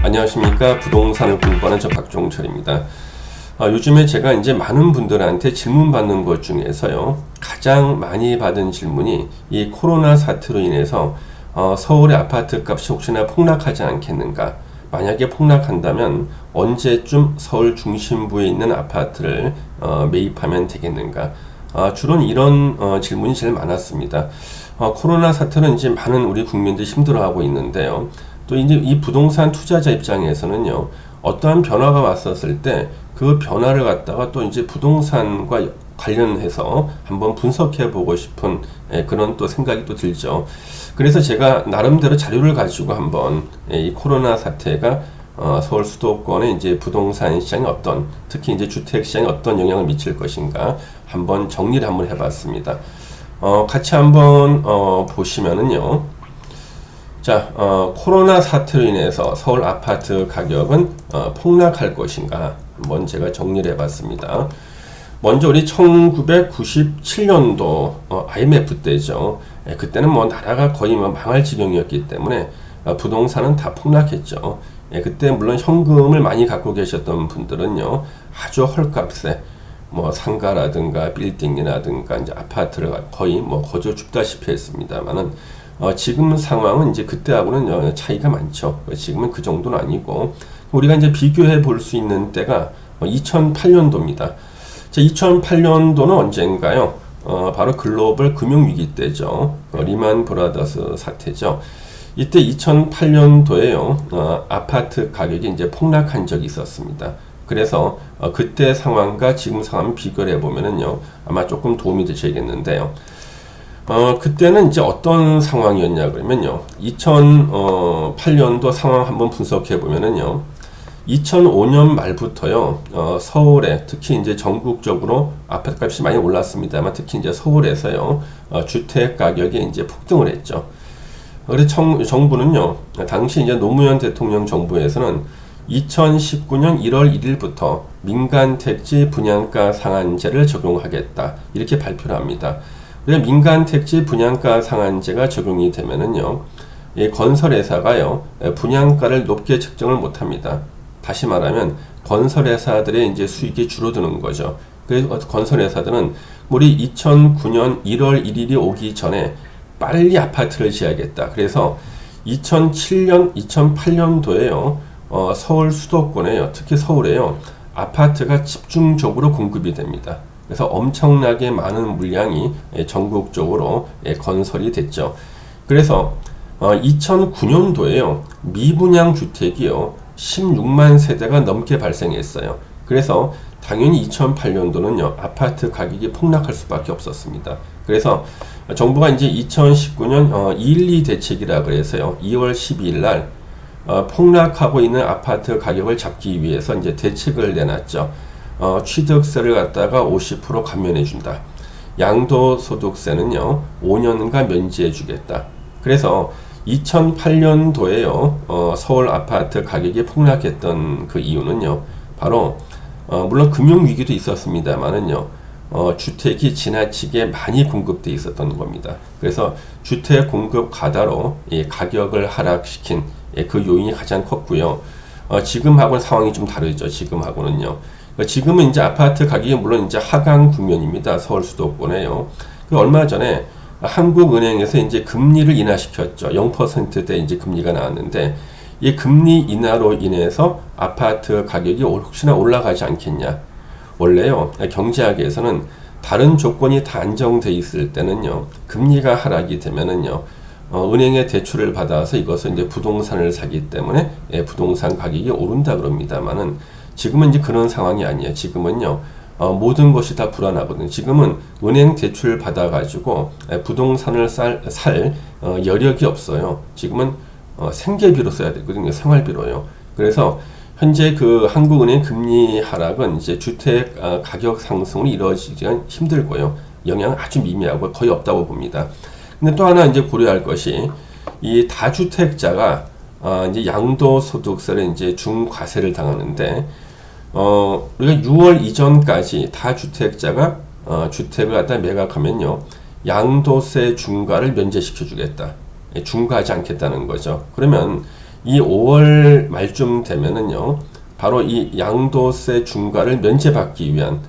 안녕하십니까. 부동산을 공부하는 저 박종철입니다. 요즘에 제가 이제 많은 분들한테 질문 받는 것 중에서요, 가장 많이 받은 질문이 이 코로나 사태로 인해서 서울의 아파트 값이 혹시나 폭락하지 않겠는가, 만약에 폭락한다면 언제쯤 서울 중심부에 있는 아파트를 매입하면 되겠는가, 주로 이런 질문이 제일 많았습니다. 코로나 사태는 이제 많은 우리 국민들이 힘들어하고 있는데요. 또 이제 이 부동산 투자자 입장에서는요, 어떠한 변화가 왔었을 때 그 변화를 갖다가 또 이제 부동산과 관련해서 한번 분석해 보고 싶은 그런 또 생각이 또 들죠. 그래서 제가 나름대로 자료를 가지고 한번 이 코로나 사태가 서울 수도권의 이제 부동산 시장이 특히 이제 주택 시장에 어떤 영향을 미칠 것인가 한번 정리를 한번 해봤습니다. 같이 한번 보시면은요. 자, 코로나 사태로 인해서 서울 아파트 가격은 폭락할 것인가 한번 제가 정리를 해봤습니다. 먼저 우리 1997년도 IMF 때죠. 그때는 뭐 나라가 거의 망할 지경이었기 때문에 부동산은 다 폭락했죠. 그때 물론 현금을 많이 갖고 계셨던 분들은요, 아주 헐값에 뭐 상가라든가 빌딩이라든가 이제 아파트를 거의 뭐 거저 줍다시피 했습니다만은 지금 상황은 이제 그때하고는 차이가 많죠. 지금은 그 정도는 아니고, 우리가 이제 비교해 볼 수 있는 때가 2008년도입니다. 자, 2008년도는 언젠가요? 바로 글로벌 금융위기 때죠. 리만 브라더스 사태죠. 이때 2008년도에요. 아파트 가격이 이제 폭락한 적이 있었습니다. 그래서 그때 상황과 지금 상황 비교를 해보면은요, 아마 조금 도움이 되시겠는데요. 그때는 이제 어떤 상황이었냐 그러면요, 2008년도 상황 한번 분석해 보면은요, 2005년 말부터요, 서울에 특히 이제 전국적으로 아파트 값이 많이 올랐습니다만, 특히 이제 서울에서요, 주택 가격이 이제 폭등을 했죠. 그래서 정부는요, 당시 이제 노무현 대통령 정부에서는 2019년 1월 1일부터 민간 택지 분양가 상한제를 적용하겠다, 이렇게 발표를 합니다. 민간 택지 분양가 상한제가 적용이 되면은요, 이 건설회사가요, 분양가를 높게 책정을 못합니다. 다시 말하면 건설회사들의 이제 수익이 줄어드는 거죠. 그래서 건설회사들은 우리 2009년 1월 1일이 오기 전에 빨리 아파트를 지어야겠다. 그래서 2007년, 2008년도에요, 서울 수도권에요, 특히 서울에요, 아파트가 집중적으로 공급이 됩니다. 그래서 엄청나게 많은 물량이 전국적으로 건설이 됐죠. 그래서 2009년도에요, 미분양 주택이요, 16만 세대가 넘게 발생했어요. 그래서 당연히 2008년도는요, 아파트 가격이 폭락할 수밖에 없었습니다. 그래서 정부가 이제 2019년 212 대책이라 그래서요, 2월 12일 날 폭락하고 있는 아파트 가격을 잡기 위해서 이제 대책을 내놨죠. 취득세를 갖다가 50% 감면해 준다. 양도소득세는요, 5년간 면제해 주겠다. 그래서 2008년도에요, 서울 아파트 가격이 폭락했던 그 이유는요, 바로 물론 금융위기도 있었습니다만은요, 주택이 지나치게 많이 공급돼 있었던 겁니다. 그래서 주택 공급 과다로 가격을 하락시킨 그 요인이 가장 컸고요. 지금하고는 상황이 좀 다르죠. 지금하고는요. 지금은 이제 아파트 가격이 물론 이제 하강 국면입니다. 서울 수도권에요. 얼마 전에 한국은행에서 이제 금리를 인하시켰죠. 0%대 이제 금리가 나왔는데, 이 금리 인하로 인해서 아파트 가격이 혹시나 올라가지 않겠냐. 원래요, 경제학에서는 다른 조건이 다 안정돼 있을 때는요, 금리가 하락이 되면은요, 은행에 대출을 받아서 이것을 이제 부동산을 사기 때문에 부동산 가격이 오른다 그럽니다만은, 지금은 이제 그런 상황이 아니에요. 지금은요, 모든 것이 다 불안하거든요. 지금은 은행 대출 받아가지고 부동산을 살 여력이 없어요. 지금은 생계비로 써야 되거든요. 생활비로요. 그래서 현재 그 한국은행 금리 하락은 이제 주택 가격 상승으로 이루어지기가 힘들고요. 영향은 아주 미미하고 거의 없다고 봅니다. 근데 또 하나 이제 고려할 것이, 이 다주택자가 이제 양도소득세를 이제 중과세를 당하는데, 우리가 6월 이전까지 다주택자가 주택을 갖다 매각하면요, 양도세 중과를 면제시켜 주겠다. 중과하지 않겠다는 거죠. 그러면 이 5월 말쯤 되면은요, 바로 이 양도세 중과를 면제받기 위한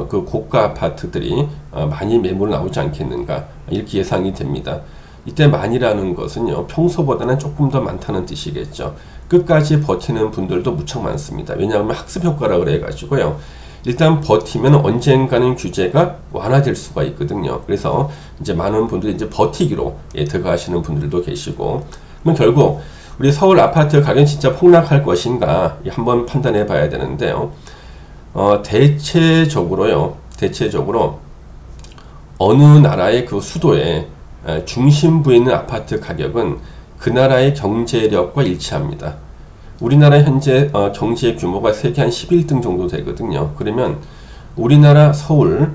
그 고가 아파트들이 많이 매물 나오지 않겠는가 이렇게 예상이 됩니다. 이때 많이라는 것은요, 평소보다는 조금 더 많다는 뜻이겠죠. 끝까지 버티는 분들도 무척 많습니다. 왜냐하면 학습 효과라 그래가지고요. 일단 버티면 언젠가는 규제가 완화될 수가 있거든요. 그래서 이제 많은 분들이 이제 버티기로 들어가시는 분들도 계시고, 그럼 결국 우리 서울 아파트 가격이 진짜 폭락할 것인가 한번 판단해 봐야 되는데요. 대체적으로 어느 나라의 그 수도에 중심부에 있는 아파트 가격은 그 나라의 경제력과 일치합니다. 우리나라 현재 경제 규모가 세계 한 11등 정도 되거든요. 그러면 우리나라 서울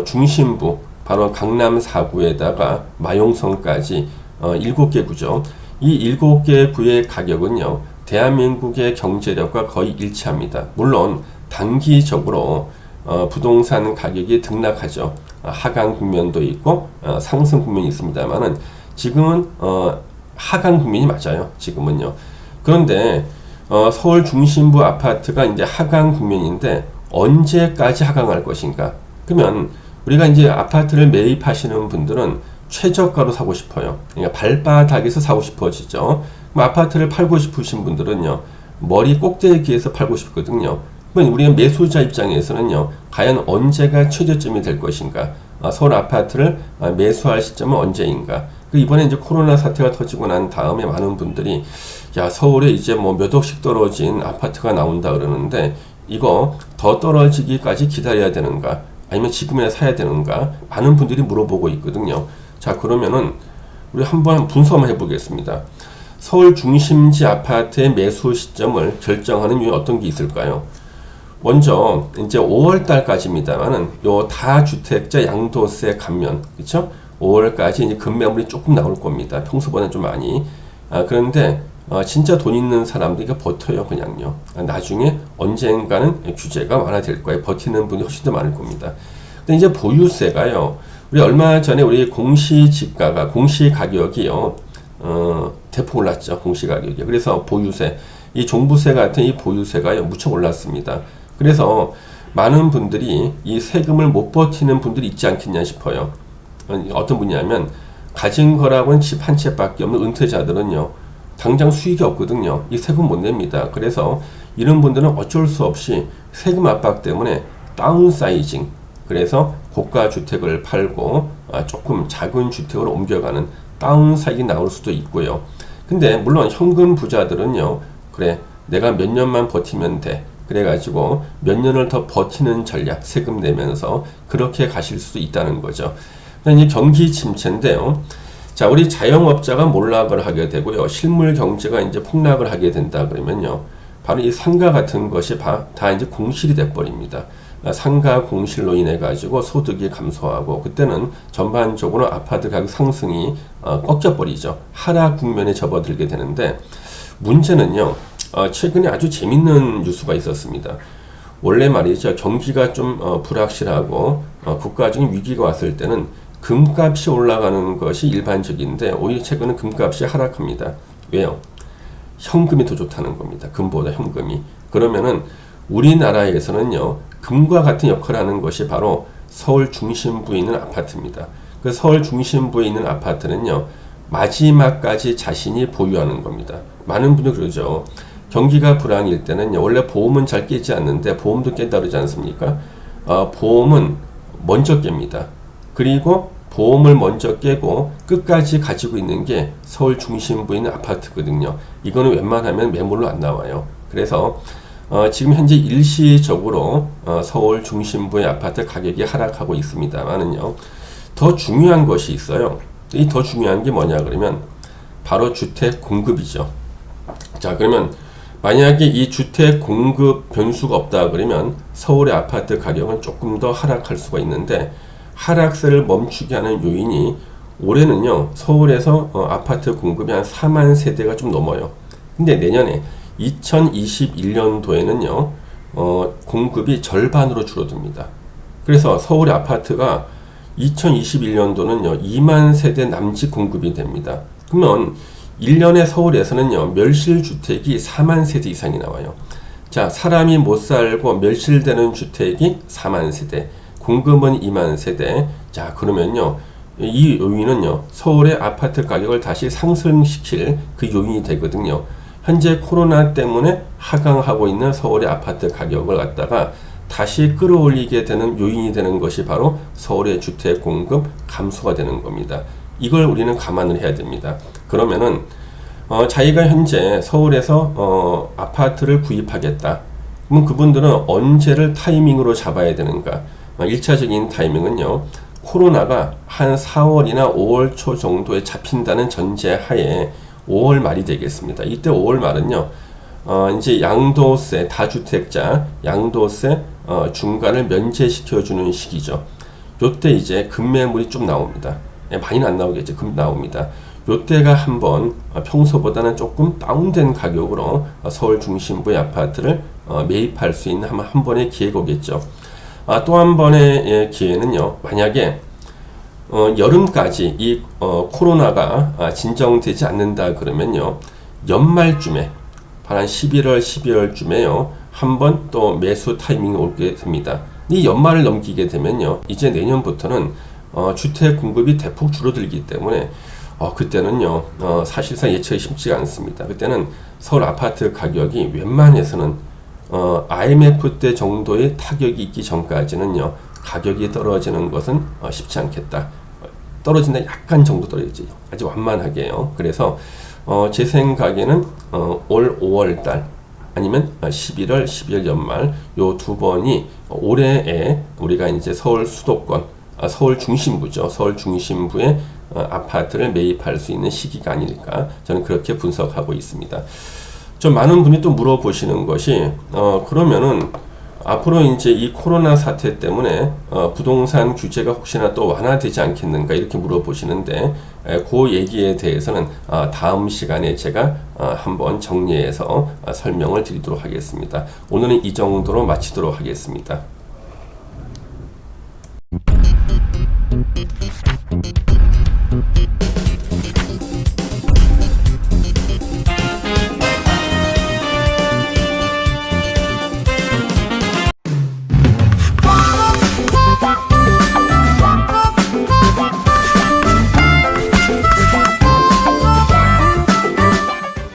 중심부 바로 강남 4구에다가 마용성까지 7개 구죠. 이 7개 구의 가격은요, 대한민국의 경제력과 거의 일치합니다. 물론 단기적으로 부동산 가격이 등락하죠. 하강 국면도 있고 상승 국면이 있습니다만은 지금은 하강 국면이 맞아요. 지금은요. 그런데 서울 중심부 아파트가 이제 하강 국면인데 언제까지 하강할 것인가? 그러면 우리가 이제 아파트를 매입하시는 분들은 최저가로 사고 싶어요. 그러니까 발바닥에서 사고 싶어지죠. 아파트를 팔고 싶으신 분들은요, 머리 꼭대기에서 팔고 싶거든요. 그러면 우리가 매수자 입장에서는요, 과연 언제가 최저점이 될 것인가? 서울 아파트를 매수할 시점은 언제인가? 이번에 이제 코로나 사태가 터지고 난 다음에 많은 분들이 야, 서울에 이제 뭐 몇 억씩 떨어진 아파트가 나온다 그러는데 이거 더 떨어지기까지 기다려야 되는가? 아니면 지금이나 사야 되는가? 많은 분들이 물어보고 있거든요. 자, 그러면은 우리 한번 분석을 해보겠습니다. 서울 중심지 아파트의 매수 시점을 결정하는 이유 어떤 게 있을까요? 먼저 이제 5월 달까지입니다만은 요 다주택자 양도세 감면, 그렇죠? 5월까지 이제 급매물이 조금 나올 겁니다. 평소보다는 좀 많이. 그런데 진짜 돈 있는 사람들이 버텨요, 그냥요. 나중에 언젠가는 규제가 완화될 거예요. 버티는 분이 훨씬 더 많을 겁니다. 근데 이제 보유세가요. 우리 얼마 전에 우리 공시지가가 공시가격이요. 대폭 올랐죠, 공시가격이. 그래서 보유세, 이 종부세 같은 이 보유세가요, 무척 올랐습니다. 그래서 많은 분들이 이 세금을 못 버티는 분들이 있지 않겠냐 싶어요. 어떤 분이냐면 가진 거라고는 집 한 채밖에 없는 은퇴자들은요, 당장 수익이 없거든요. 이 세금 못 냅니다. 그래서 이런 분들은 어쩔 수 없이 세금 압박 때문에 다운사이징, 그래서 고가 주택을 팔고 조금 작은 주택으로 옮겨가는 다운사이징이 나올 수도 있고요. 근데 물론 현금 부자들은요, 그래 내가 몇 년만 버티면 돼, 그래가지고 몇 년을 더 버티는 전략, 세금 내면서 그렇게 가실 수도 있다는 거죠. 이제 경기 침체인데요. 자, 우리 자영업자가 몰락을 하게 되고요. 실물 경제가 이제 폭락을 하게 된다 그러면요, 바로 이 상가 같은 것이 다 이제 공실이 돼버립니다. 상가 공실로 인해 가지고 소득이 감소하고 그때는 전반적으로 아파트 가격 상승이 꺾여버리죠. 하락 국면에 접어들게 되는데, 문제는요, 최근에 아주 재밌는 뉴스가 있었습니다. 원래 말이죠, 경기가 좀 불확실하고 국가적인 위기가 왔을 때는 금값이 올라가는 것이 일반적인데 오히려 최근은 금값이 하락합니다. 왜요? 현금이 더 좋다는 겁니다. 금보다 현금이. 그러면은 우리나라에서는요, 금과 같은 역할을 하는 것이 바로 서울 중심부에 있는 아파트입니다. 그 서울 중심부에 있는 아파트는요, 마지막까지 자신이 보유하는 겁니다. 많은 분들 그러죠. 경기가 불황일 때는요, 원래 보험은 잘 깨지 않는데 보험도 깨달지 않습니까? 보험은 먼저 깹니다. 그리고 보험을 먼저 깨고 끝까지 가지고 있는 게 서울 중심부에 있는 아파트거든요. 이거는 웬만하면 매물로 안 나와요. 그래서 지금 현재 일시적으로 서울 중심부의 아파트 가격이 하락하고 있습니다만은요, 더 중요한 것이 있어요. 이 더 중요한 게 뭐냐 그러면 바로 주택 공급이죠. 자, 그러면 만약에 이 주택 공급 변수가 없다 그러면 서울의 아파트 가격은 조금 더 하락할 수가 있는데, 하락세를 멈추게 하는 요인이 올해는요, 서울에서 아파트 공급이 한 4만 세대가 좀 넘어요. 근데 내년에 2021년도에는요, 공급이 절반으로 줄어듭니다. 그래서 서울의 아파트가 2021년도는요, 2만 세대 남짓 공급이 됩니다. 그러면 1년에 서울에서는요, 멸실주택이 4만 세대 이상이 나와요. 자, 사람이 못 살고 멸실되는 주택이 4만 세대, 공급은 2만 세대. 자, 그러면요, 이 요인은요, 서울의 아파트 가격을 다시 상승시킬 그 요인이 되거든요. 현재 코로나 때문에 하강하고 있는 서울의 아파트 가격을 갖다가 다시 끌어올리게 되는 요인이 되는 것이 바로 서울의 주택 공급 감소가 되는 겁니다. 이걸 우리는 감안을 해야 됩니다. 그러면은 자기가 현재 서울에서 아파트를 구입하겠다. 그럼 그분들은 언제를 타이밍으로 잡아야 되는가? 1차적인 타이밍은요, 코로나가 한 4월이나 5월 초 정도에 잡힌다는 전제하에 5월 말이 되겠습니다. 이때 5월 말은요, 이제 양도세, 다주택자 양도세 중간을 면제시켜주는 시기죠. 요때 이제 급매물이 좀 나옵니다. 많이는 안 나오겠죠. 금 나옵니다. 요때가 한번 평소보다는 조금 다운된 가격으로 서울 중심부의 아파트를 매입할 수 있는 한 번의 기회가 오겠죠. 또 한 번의 기회는요, 만약에 여름까지 이 코로나가 진정되지 않는다 그러면요, 연말쯤에 한 11월, 12월쯤에요, 한번 또 매수 타이밍이 오게 됩니다. 이 연말을 넘기게 되면요, 이제 내년부터는 주택 공급이 대폭 줄어들기 때문에 그때는요, 사실상 예측이 쉽지가 않습니다. 그때는 서울 아파트 가격이 웬만해서는 IMF 때 정도의 타격이 있기 전까지는요, 가격이 떨어지는 것은 쉽지 않겠다. 떨어진다 약간 정도 떨어지죠. 아주 완만하게요. 그래서 제 생각에는 올 5월달 아니면 11월, 12월 연말 요 두 번이 올해에 우리가 이제 서울 수도권, 서울 중심부죠. 서울 중심부에 아파트를 매입할 수 있는 시기가 아닐까, 저는 그렇게 분석하고 있습니다. 좀 많은 분이 또 물어보시는 것이 그러면은 앞으로 이제 이 코로나 사태 때문에 부동산 규제가 혹시나 또 완화되지 않겠는가 이렇게 물어보시는데, 그 얘기에 대해서는 다음 시간에 제가 한번 정리해서 설명을 드리도록 하겠습니다. 오늘은 이 정도로 마치도록 하겠습니다.